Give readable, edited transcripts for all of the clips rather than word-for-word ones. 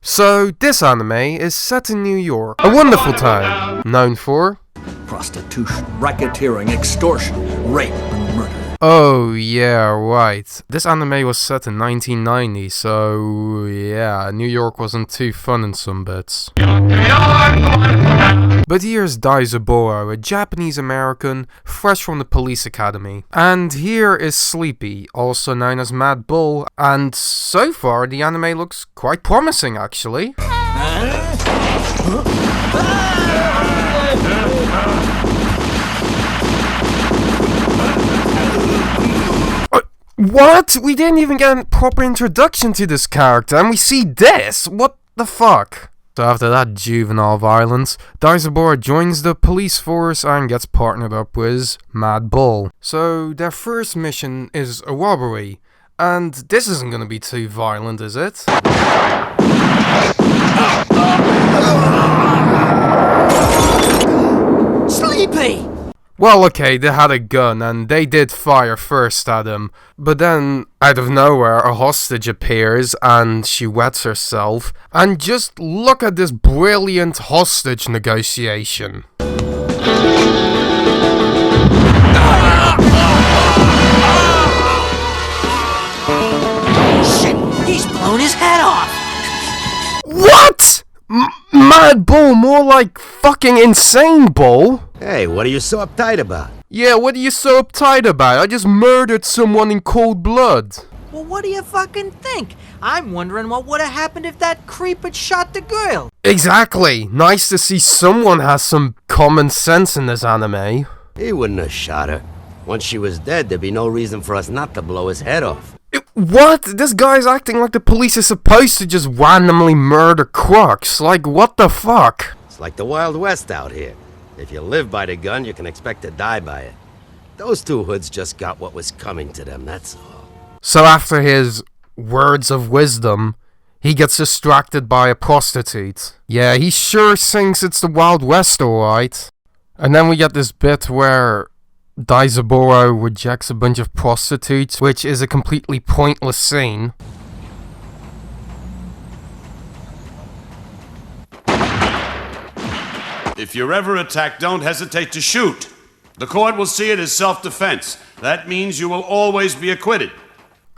So, this anime is set in New York, a wonderful town, known for... prostitution, racketeering, extortion, rape, and murder. Oh, yeah, right. This anime was set in 1990, so yeah, New York wasn't too fun in some bits. But here's Daizaboro, a Japanese-American, fresh from the police academy. And here is Sleepy, also known as Mad Bull, and so far the anime looks quite promising actually. What? We didn't even get a proper introduction to this character, and we see this? What the fuck? So after that juvenile violence, Daizaboro joins the police force and gets partnered up with Mad Bull. So their first mission is a robbery, and this isn't gonna be too violent, is it? Sleepy! Well, okay, they had a gun, and they did fire first at him, but then, out of nowhere, a hostage appears, and she wets herself, and just look at this brilliant hostage negotiation. Shit, he's blown his head off! What? Mad Bull, more like fucking insane Bull? Hey, what are you so uptight about? Yeah, what are you so uptight about? I just murdered someone in cold blood. Well, what do you fucking think? I'm wondering what would have happened if that creep had shot the girl. Exactly. Nice to see someone has some common sense in this anime. He wouldn't have shot her. Once she was dead, there'd be no reason for us not to blow his head off. What? This guy's acting like the police is supposed to just randomly murder crooks. Like, what the fuck? It's like the Wild West out here. If you live by the gun, you can expect to die by it. Those two hoods just got what was coming to them, that's all. So after his words of wisdom, he gets distracted by a prostitute. Yeah, he sure thinks it's the Wild West, alright. And then we get this bit where Daizaboro rejects a bunch of prostitutes, which is a completely pointless scene. If you're ever attacked, don't hesitate to shoot. The court will see it as self-defense. That means you will always be acquitted.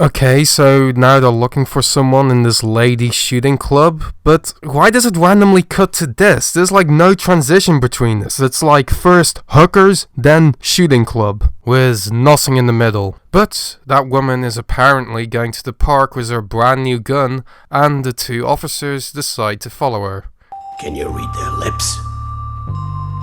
Okay, so now they're looking for someone in this lady shooting club, but why does it randomly cut to this? There's like no transition between this. It's like first hookers, then shooting club, with nothing in the middle. But that woman is apparently going to the park with her brand new gun, and the two officers decide to follow her. Can you read their lips?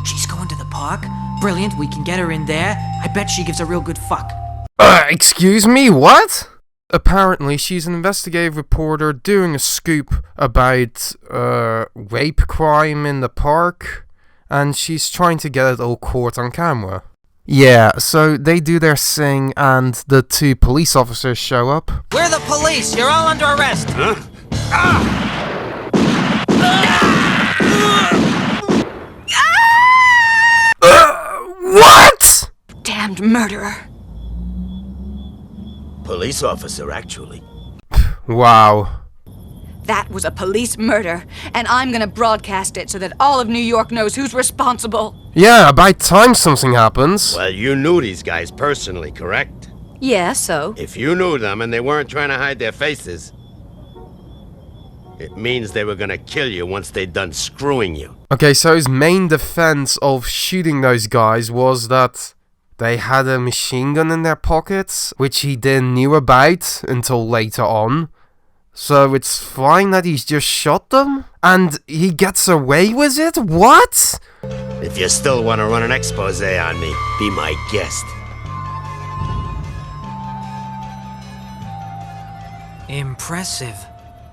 She's going to the park? Brilliant, we can get her in there. I bet she gives a real good fuck. Excuse me, what? Apparently, she's an investigative reporter doing a scoop about rape crime in the park, and she's trying to get it all caught on camera. Yeah, so they do their thing, and the two police officers show up. We're the police! You're all under arrest! Huh? What? Damned murderer. Police officer, actually. Wow. That was a police murder, and I'm gonna broadcast it so that all of New York knows who's responsible. Yeah, about time something happens. Well, you knew these guys personally, correct? Yeah, so? If you knew them and they weren't trying to hide their faces, it means they were gonna kill you once they'd done screwing you. Okay, so his main defense of shooting those guys was that they had a machine gun in their pockets, which he didn't knew about until later on. So it's fine that he's just shot them? And he gets away with it? What? If you still want to run an expose on me, be my guest. Impressive.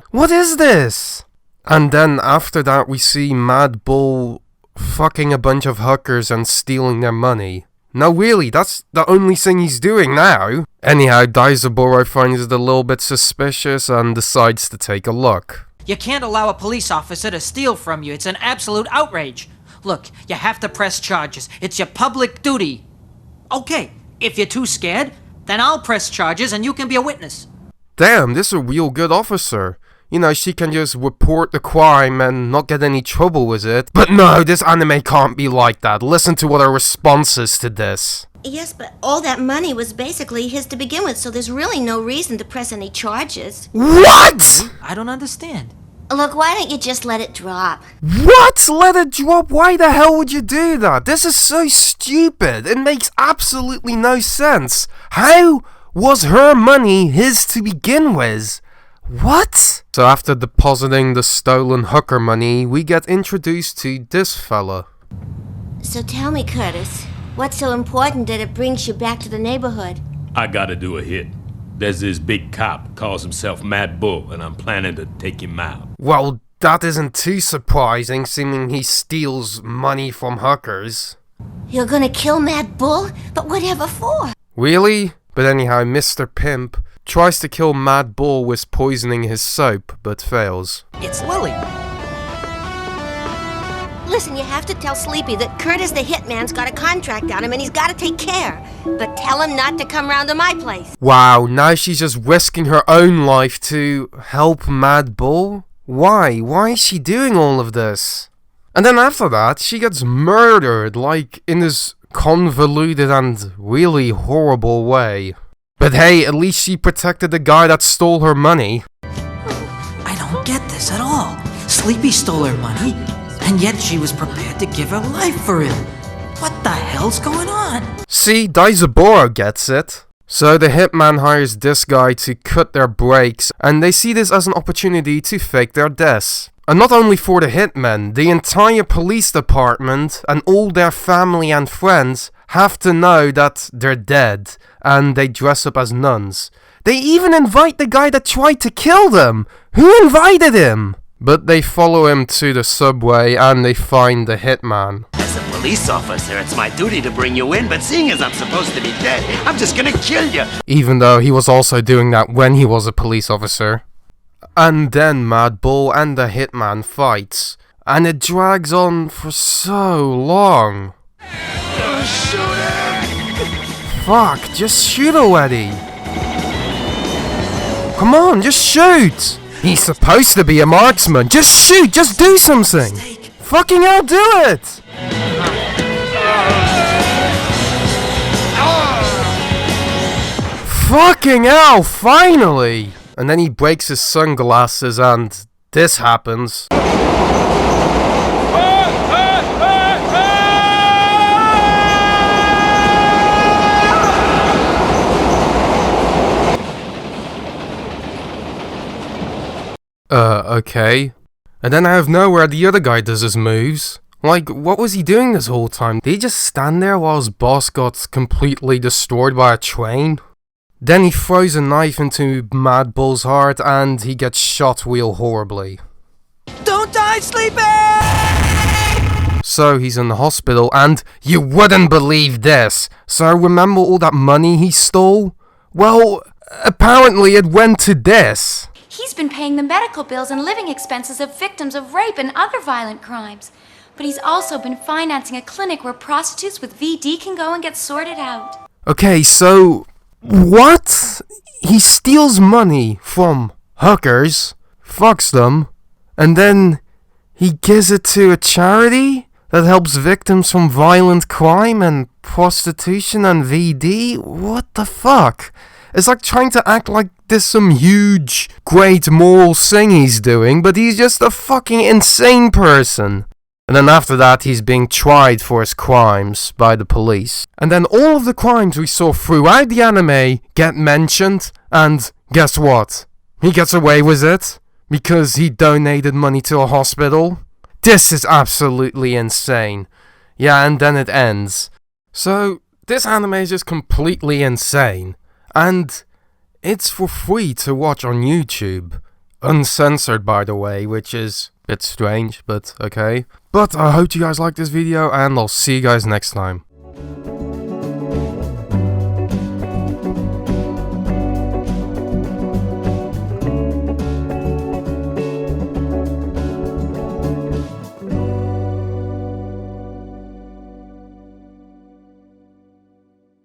What is this? And then after that we see Mad Bull fucking a bunch of hookers and stealing their money. No, really, that's the only thing he's doing now. Anyhow, Daizaboro finds it a little bit suspicious and decides to take a look. You can't allow a police officer to steal from you. It's an absolute outrage. Look, you have to press charges. It's your public duty. Okay, if you're too scared, then I'll press charges and you can be a witness. Damn, this is a real good officer. you know, she can just report the crime and not get any trouble with it. But no, this anime can't be like that. Listen to what her response is to this. Yes, but all that money was basically his to begin with, so there's really no reason to press any charges. What? I don't understand. Look, why don't you just let it drop? What? Let it drop? Why the hell would you do that? This is so stupid. It makes absolutely no sense. How was her money his to begin with? What? So after depositing the stolen hooker money, we get introduced to this fella. So tell me, Curtis, what's so important that it brings you back to the neighborhood? I gotta do a hit. There's this big cop, calls himself Mad Bull, and I'm planning to take him out. Well, that isn't too surprising, seeming he steals money from hookers. You're gonna kill Mad Bull? But whatever for? Really? But anyhow, Mr. Pimp tries to kill Mad Bull with poisoning his soap, but fails. It's Lily. Listen, you have to tell Sleepy that Curtis the Hitman's got a contract on him and he's gotta take care. But tell him not to come round to my place. Wow, now she's just risking her own life to help Mad Bull? Why? Why is she doing all of this? And then after that, she gets murdered, like, in this convoluted and really horrible way. But hey, at least she protected the guy that stole her money. I don't get this at all. Sleepy stole her money, and yet she was prepared to give her life for him. What the hell's going on? See, Daizaburo gets it. So the hitman hires this guy to cut their breaks, and they see this as an opportunity to fake their deaths. And not only for the hitmen, the entire police department and all their family and friends have to know that they're dead, and they dress up as nuns. They even invite the guy that tried to kill them! Who invited him? But they follow him to the subway and they find the hitman. As a police officer, it's my duty to bring you in, but seeing as I'm supposed to be dead, I'm just gonna kill you. Even though he was also doing that when he was a police officer. And then Mad Bull and the hitman fights. And it drags on for so long. Fuck, just shoot already. Come on, just shoot. He's supposed to be a marksman. Just shoot, just do something. Fucking hell, do it. Fucking hell, finally. And then he breaks his sunglasses and this happens. Okay. And then out of nowhere, the other guy does his moves. Like, what was he doing this whole time? Did he just stand there while his boss got completely destroyed by a train? Then he throws a knife into Mad Bull's heart and he gets shot real horribly. Don't die, Sleepy! So he's in the hospital and you wouldn't believe this. So remember all that money he stole? Well, apparently it went to this. He's been paying the medical bills and living expenses of victims of rape and other violent crimes. But he's also been financing a clinic where prostitutes with VD can go and get sorted out. Okay, so what? He steals money from hookers, fucks them, and then he gives it to a charity that helps victims from violent crime and prostitution and VD? What the fuck? It's like trying to act like there's some huge, great moral thing he's doing, but he's just a fucking insane person. And then after that, he's being tried for his crimes by the police. And then all of the crimes we saw throughout the anime get mentioned, and guess what? He gets away with it, because he donated money to a hospital. This is absolutely insane. Yeah, and then it ends. So, this anime is just completely insane. And it's for free to watch on YouTube. Uncensored, by the way, which is a bit strange, but okay. But I hope you guys like this video, and I'll see you guys next time.